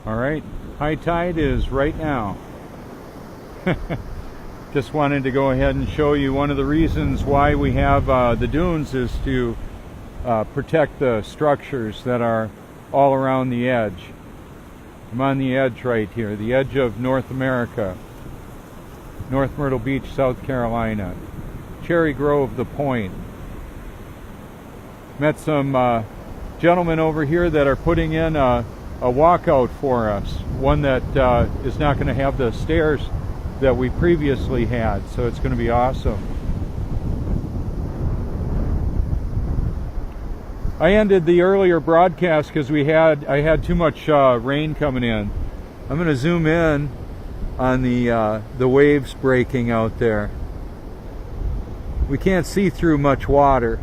All right, high tide is right now. Just wanted to go ahead and show you one of the reasons why we have the dunes is to protect the structures that are all around the edge. I'm on the edge right here, the edge of North America, North Myrtle Beach, South Carolina, Cherry Grove, The Point. Met some gentlemen over here that are putting in a walkout for us, one that is not going to have the stairs that we previously had, so it's going to be awesome. I ended the earlier broadcast because I had too much rain coming in. I'm going to zoom in on the waves breaking out there. We can't see through much water.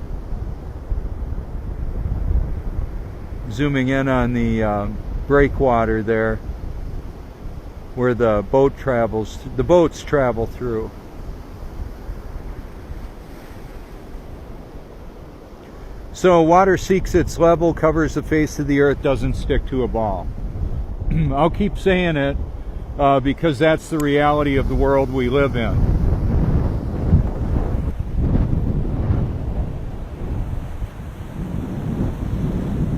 Zooming in on the breakwater there, where the boats travel through. So water seeks its level, covers the face of the earth, doesn't stick to a ball. I'll keep saying it because that's the reality of the world we live in.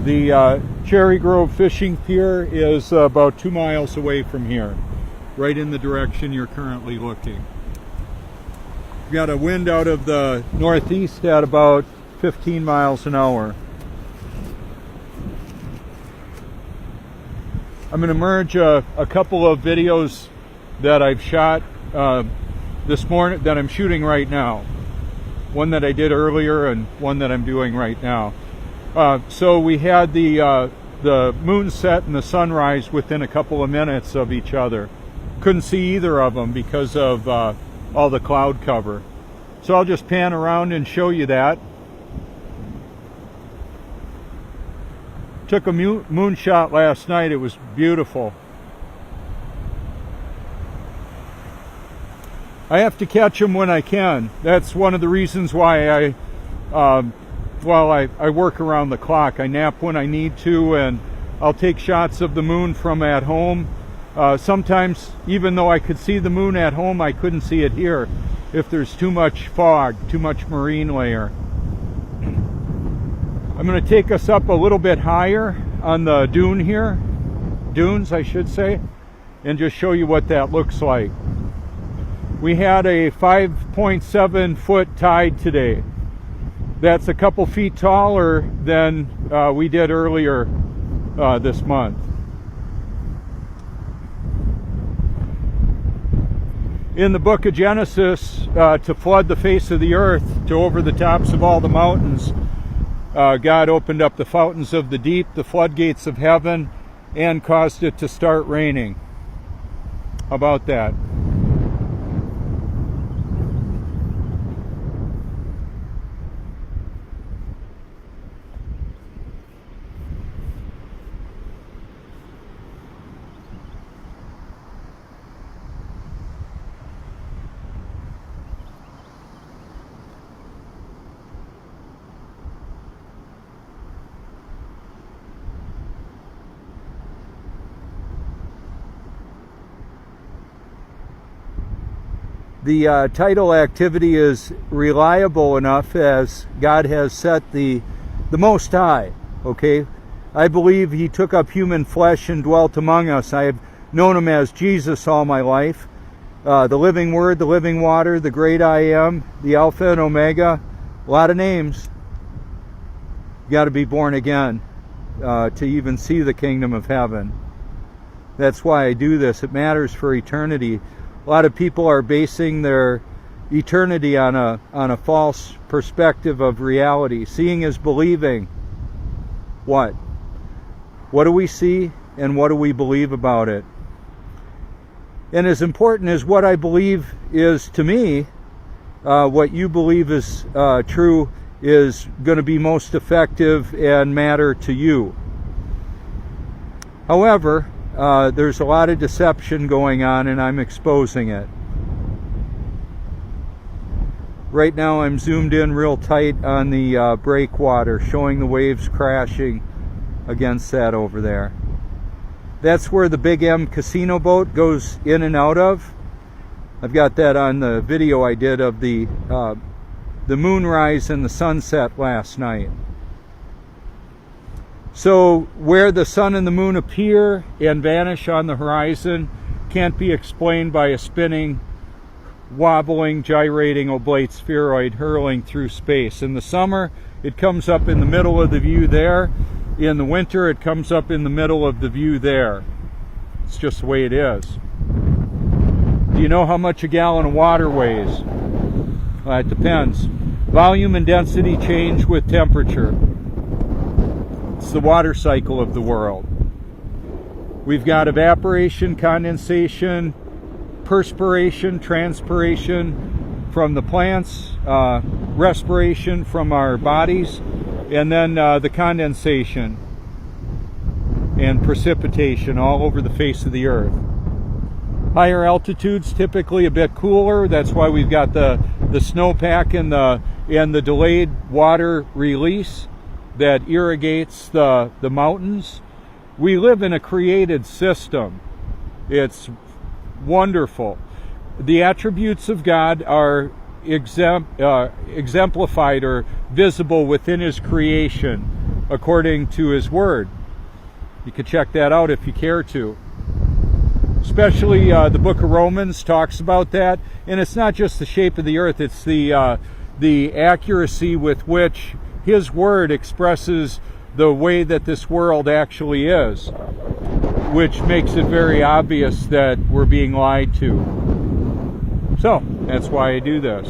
The Cherry Grove Fishing Pier is about 2 miles away from here, right in the direction you're currently looking. We've got a wind out of the northeast at about 15 miles an hour. I'm going to merge a couple of videos that I've shot this morning that I'm shooting right now. One that I did earlier and one that I'm doing right now. So we had the moon set and the sunrise within a couple of minutes of each other. Couldn't see either of them because of all the cloud cover. So I'll just pan around and show you that. Took a moon shot last night. It was beautiful. I have to catch them when I can. That's one of the reasons why I work around the clock. I nap when I need to, and I'll take shots of the moon from at home. Sometimes, even though I could see the moon at home, I couldn't see it here if there's too much fog, too much marine layer. I'm going to take us up a little bit higher on the dunes, I should say, and just show you what that looks like. We had a 5.7 foot tide today. That's a couple feet taller than we did earlier this month. In the book of Genesis, to flood the face of the earth, to over the tops of all the mountains, God opened up the fountains of the deep, the floodgates of heaven, and caused it to start raining. How about that? The tidal activity is reliable enough as God has set the Most High, okay? I believe He took up human flesh and dwelt among us. I have known Him as Jesus all my life. The living Word, the living water, the great I Am, the Alpha and Omega, a lot of names. You got to be born again to even see the kingdom of heaven. That's why I do this. It matters for eternity. A lot of people are basing their eternity on a false perspective of reality. Seeing is believing. What? What do we see and what do we believe about it? And as important as what I believe is to me, what you believe is true is going to be most effective and matter to you. However, there's a lot of deception going on, and I'm exposing it. Right now I'm zoomed in real tight on the breakwater, showing the waves crashing against that over there. That's where the Big M casino boat goes in and out of. I've got that on the video I did of the moonrise and the sunset last night. So where the sun and the moon appear and vanish on the horizon can't be explained by a spinning, wobbling, gyrating oblate spheroid hurling through space. In the summer, it comes up in the middle of the view there. In the winter, it comes up in the middle of the view there. It's just the way it is. Do you know how much a gallon of water weighs? It depends. Volume and density change with temperature. It's the water cycle of the world. We've got evaporation, condensation, perspiration, transpiration from the plants, respiration from our bodies, and then the condensation and precipitation all over the face of the earth. Higher altitudes typically a bit cooler. That's why we've got the snowpack and the delayed water release that irrigates the mountains. We live in a created system. It's wonderful. The attributes of God are exemplified or visible within His creation according to His Word. You can check that out if you care to. Especially the book of Romans talks about that. And it's not just the shape of the earth, it's the accuracy with which His Word expresses the way that this world actually is, which makes it very obvious that we're being lied to. So, that's why I do this.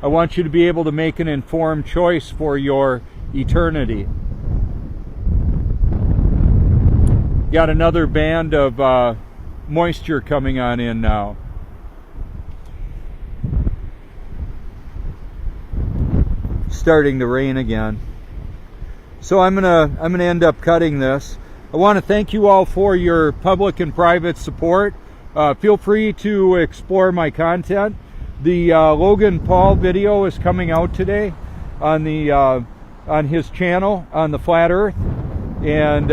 I want you to be able to make an informed choice for your eternity. Got another band of moisture coming on in now. Starting to rain again. So I'm gonna end up cutting this. I want to thank you all for your public and private support. Feel free to explore my content. The Logan Paul video is coming out today on his channel on the Flat Earth, and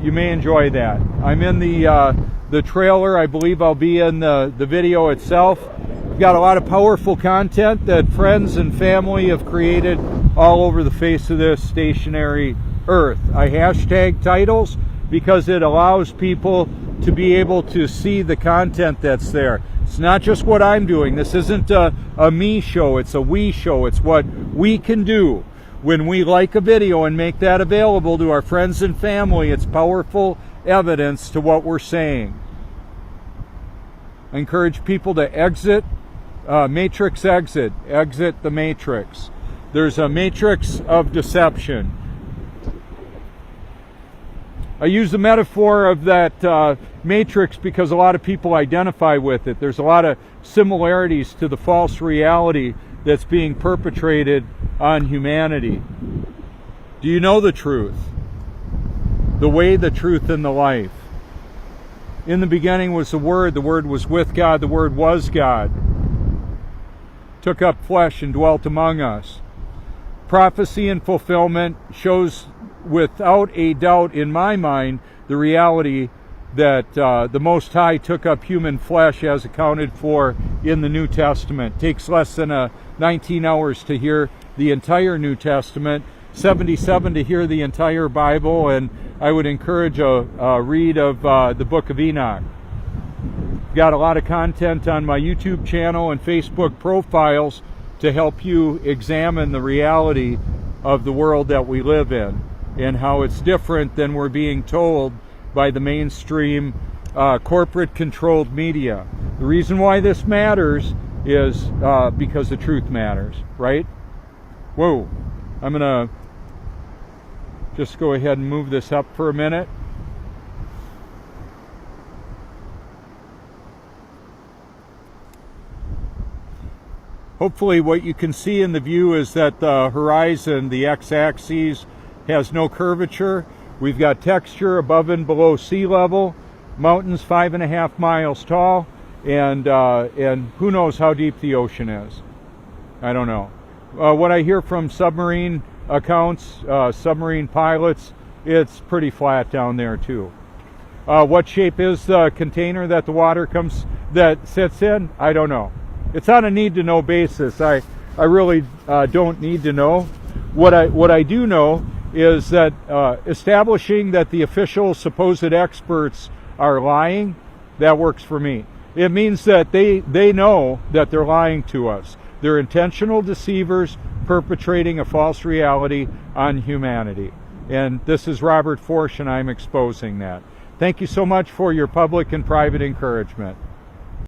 you may enjoy that. I'm in the trailer. I believe I'll be in the video itself. We've got a lot of powerful content that friends and family have created all over the face of this stationary earth. I hashtag titles because it allows people to be able to see the content that's there. It's not just what I'm doing. This isn't a me show, it's a we show. It's what we can do when we like a video and make that available to our friends and family. It's powerful evidence to what we're saying. I encourage people to exit the matrix. There's a matrix of deception. I use the metaphor of that matrix because a lot of people identify with it. There's a lot of similarities to the false reality that's being perpetrated on humanity. Do you know the truth? The way, the truth, and the life. In the beginning was the Word was with God, the Word was God. Took up flesh and dwelt among us. Prophecy and fulfillment shows without a doubt in my mind the reality that the Most High took up human flesh as accounted for in the New Testament. It takes less than 19 hours to hear the entire New Testament, 77 to hear the entire Bible, and I would encourage a read of the Book of Enoch. Got a lot of content on my YouTube channel and Facebook profiles to help you examine the reality of the world that we live in and how it's different than we're being told by the mainstream corporate-controlled media. The reason why this matters is because the truth matters, right? Whoa, I'm gonna just go ahead and move this up for a minute. Hopefully what you can see in the view is that the horizon, the x-axis, has no curvature. We've got texture above and below sea level, mountains 5.5 miles tall, and who knows how deep the ocean is. I don't know. What I hear from submarine accounts, submarine pilots, it's pretty flat down there too. What shape is the container that the water sits in? I don't know. It's on a need-to-know basis. I really don't need to know. What I do know is that establishing that the official supposed experts are lying, that works for me. It means that they know that they're lying to us. They're intentional deceivers perpetrating a false reality on humanity. And this is Robert Forsch, and I'm exposing that. Thank you so much for your public and private encouragement.